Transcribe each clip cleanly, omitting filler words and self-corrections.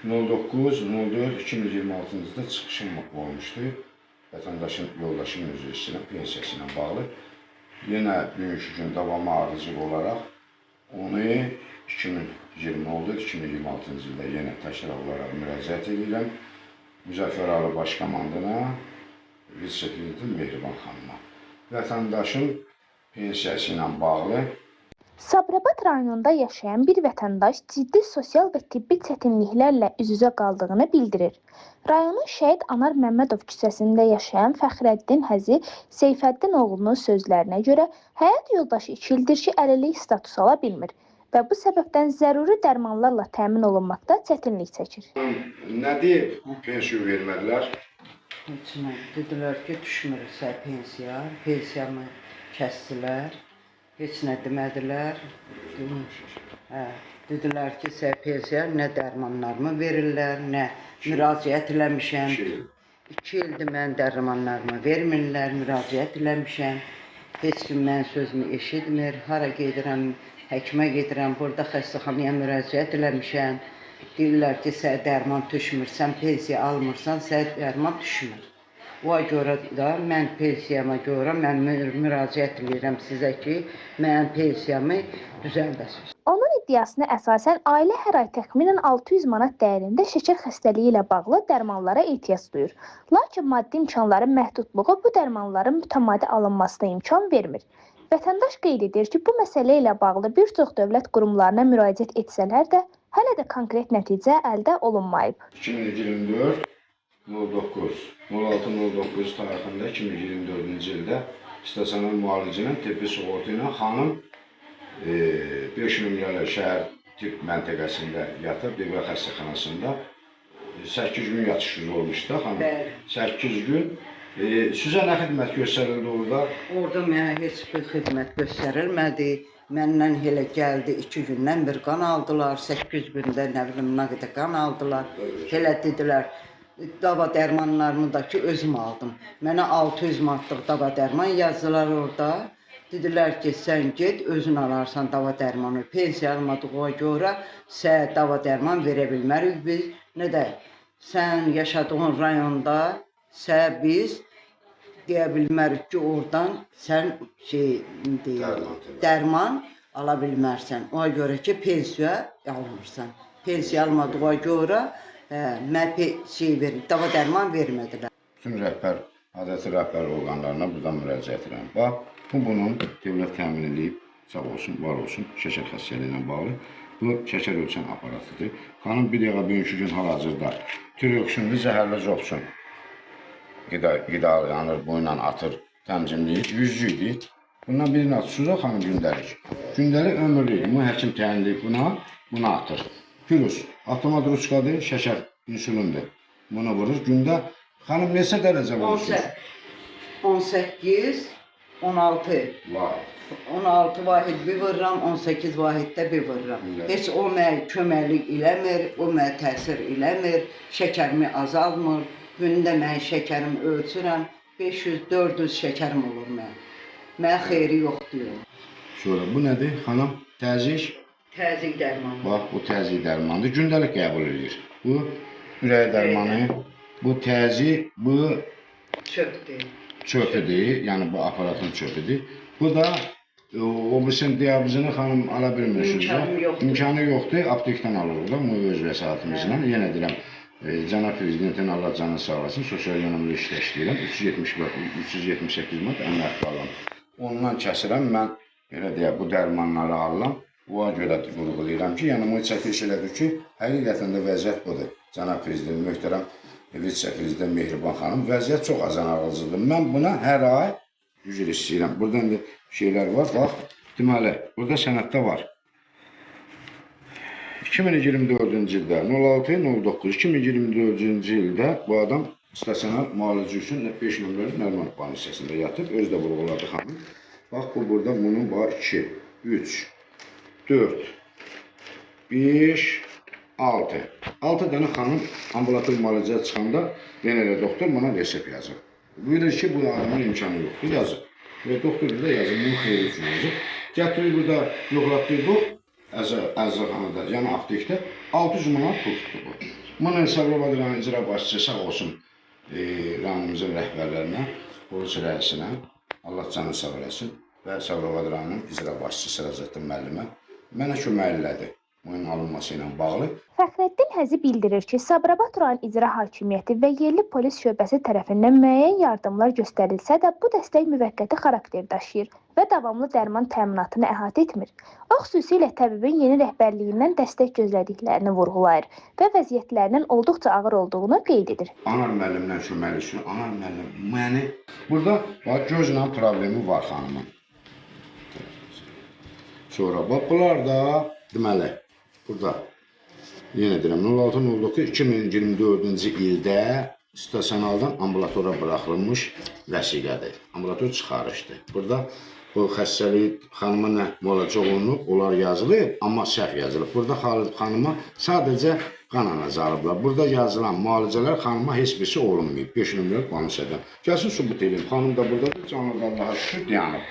09.04.2026-cı ildə çıxışım olmuşdu. Vətəndaşın, yoldaşın üzrə pensiyası ilə bağlı. Yenə bugünkü gün davamı ardıcıl olaraq onu 2026-cı ildə yenə təkrar olaraq müraciət edirəm. Müzəffərəli Baş komandana, vitse-prezidentin Mehriban xanıma. Vətəndaşın pensiyası ilə bağlı Sabirabad rayonunda yaşayan bir vətəndaş ciddi sosial və tibbi çətinliklərlə üz-üzə qaldığını bildirir. Rayonun Şəhid Anar Məmmədov küçəsində yaşayan Fəxrəddin Həzi Seyfəddin oğlunun sözlərinə görə həyat yoldaşı 2 ildir ki, əlillik statusu ala bilmir və bu səbəbdən zəruri dərmanlarla təmin olunmaqda çətinlik çəkir. Nə deyib bu pensiya vermədilər? Heç nə, dedilər ki, düşmürsə pensiyamı kəsdilər. Heç nə demədilər. Dedilər ki, pensiya nə dərmanlarımı verirlər, nə müraciət eləmişəm. 2 ildir mən dərmanlarımı vermirlər, müraciət eləmişəm. Heç kim mənim sözümü eşitmir. Hara gedirəm, həkimə gedirəm, burada xəstəxanaya müraciət eləmişəm. Deyirlər ki, sən dərman düşmürsən, pensiya almırsan, sən dərman düşmür. Ona görə də mən pensiyama görə mən müraciət edirəm sizə ki, mənim pensiyamı düzəldəsiniz. Onun iddiasına əsasən ailə hər ay təxminən 600 manat dəyərində şəkər xəstəliyi ilə bağlı dərmanlara ehtiyac duyur. Lakin maddi imkanların məhdudluğu bu dərmanların mütəmadi alınmasına imkan vermir. Vətəndaş qeyd edir ki, bu məsələ ilə bağlı bir çox dövlət qurumlarına müraciət etsələr də hələ də konkret nəticə əldə olunmayıb. 2024-09-06-09 tarixində 2024-cü ildə stasionar müalicə ilə tibbi sığorta ilə xanım 5 nömrəli şəhər tibb məntəqəsində yatıb, Bebə xəstəxanasında 8 gün yatışsız olmuşdu xanım. 8 gün. Sizə nə xidmət göstərildi orada? Orada mənə heç bir xidmət göstərilmədi. Məndən elə gəldi 2 gündən bir qan aldılar, 8 gündə nə bilim nə qədər qan aldılar. Elə dedilər, dava dərmanlarımı da ki özüm aldım. Mənə 600 manatlıq dava dərman yazdılar orada. Dedilər ki, sən get, özün alarsan dava dərmanı. Pensiya almadığına görə sən dava dərman verə bilmərik biz. Nə də sən yaşadığın rayonda sən biz deyə bilmərik ki, oradan sən dərman ala bilmərsən. Ona görə ki, pensiya almırsan. Pensiya almadığına görə dava dərman vermədilər. Bütün rəhbər, adəti rəhbər orqanlarına buradan müraciət edirəm. Bax, bunun dövlət təmin edib, sağ olsun, var olsun, şəkər xəstəliyi ilə bağlı. Bu şəkər ölçən aparatıdır. Xanım bir dəqiqə bugünkü gün hal-hazırda tiroksindi, zəhərli zopsun. Qidalanır, boyla atır, təmcimləyir, 100 idi. Bundan birini atışsız o xanım gündəlik. Gündəlik ömürlüydür. Bu həkim təyinləyib buna atır. Plus, avtomat ruçkadır, şəkər, insulindir. Bunu vurur. Gündə xanım neçə dərəcə vurursunuz? 18, 16. 16 vahid bir vururam, 18 vahiddə bir vururam. Heç o mənə köməklik eləmir, o mənə təsir eləmir, şəkərimi azalmır. Gündə mən şəkərimi ölçürəm, 500-400 şəkərim olur mənim. Mənə xeyri yox deyir. Sonra bu nədir xanım? Təzik? Təzik dərmanı. Bax, bu təzik dərmanıdır. Gündəlik qəbul edir. Bu ürək dərmanı, bu təzik, bu çöpüdür. Yəni bu aparatın çöpüdür. Bu da o birisinin diabızını xanım ala bilmirsiniz. İmkanı yoxdur. Aptekdən alırıq da, bu öz vəsaitimizlə. Yenə deyirəm, Cənab Prezidentin Allah canını sağ olasın, sosial yönümlü işlə işləyirəm. 378 manat əmək alıram. Ondan kəsirəm, mən belə deyək, bu dərmanları alıram. Ona görə vurğulayıram ki, yəni bu çəkiliş elədir ki, həqiqətən də vəziyyət budur. Cənab Prezident, möhtərəm vitse-prezident Mehriban xanım, vəziyyət çox azanağılıcıdır. Mən buna hər ay üzr istəyirəm. Burada indi şeylər var, bax, deməli, burada sənəddə var. 2024-cü ildə 06-09-2024-cü ildə bu adam stasionar müalicə üçün 5 nömrəli Nərman hissəsində yatıb, özü də vurğuladı xanım. Bax, bu burada bunun var 2, 3, 4, 5, 6. 6 dənə xanım ambulator müalicəyə çıxanda yenə də doktor bana resept yazır. Bilir ki, bu adamın imkanı yoxdur, yazır. Və doktor da yazır, bunun xeyri üçün yazır. Gətirir burada yoxlatdırdıq. Əzrəxanada, yəni aptekdə 600 manat pul tutdu bu. Bunu Sabirabad rayon icra başçısı sağ olsun rayonumuzun rəhbərlərinə, polis rəisinə Allah canı sağ eləsin və Sabirabad rayonunun icra başçısı Səracəttin müəllimə mənə kömək elədi bunun alınması ilə bağlı. Fəxrəddin Həzi bildirir ki, Sabirabad rayon icra hakimiyyəti və yerli polis şöbəsi tərəfindən müəyyən yardımlar göstərilsə də, bu dəstək müvəqqəti xarakter daşıyır və davamlı dərman təminatını əhatə etmir. O, xüsusilə təbibin yeni rəhbərliyindən dəstək gözlədiklərini vurğulayır və vəziyyətlərinin olduqca ağır olduğunu qeyd edir. Anar müəllimdən kömək üçün, Anar müəllim, burada gözlə problemi var xanımın. Sonra bunlar da deməli, burada yenə deyirəm 06.09.2024-cü ildə stasionardan ambulatora buraxılmış vəsiqədir. Ambulator çıxarışdır. Burada bu xəstəlik xanıma nə müalicə olunub, onlar yazılıb, amma səhv yazılıb. Burada xanıma sadəcə qan anacı alıblar. Burada yazılan müalicələr xanıma heç birisi olunmayıb. 5 nömrəli qanunçadan. Gəlsin sübut edin. Xanım da buradadır, canlı Allaha şükür dayanıb.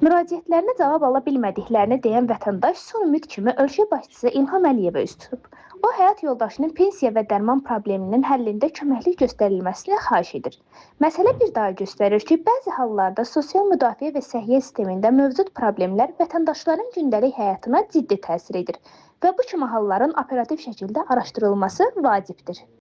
Müraciətlərinə cavab ala bilmədiklərini deyən vətəndaş son ümid kimi ölkə başçısı İlham Əliyevə üz tutub. O, həyat yoldaşının pensiya və dərman probleminin həllində köməklik göstərilməsini xahiş edir. Məsələ bir daha göstərir ki, bəzi hallarda sosial müdafiə və səhiyyə sistemində mövcud problemlər vətəndaşların gündəlik həyatına ciddi təsir edir və bu kimi halların operativ şəkildə araşdırılması vacibdir.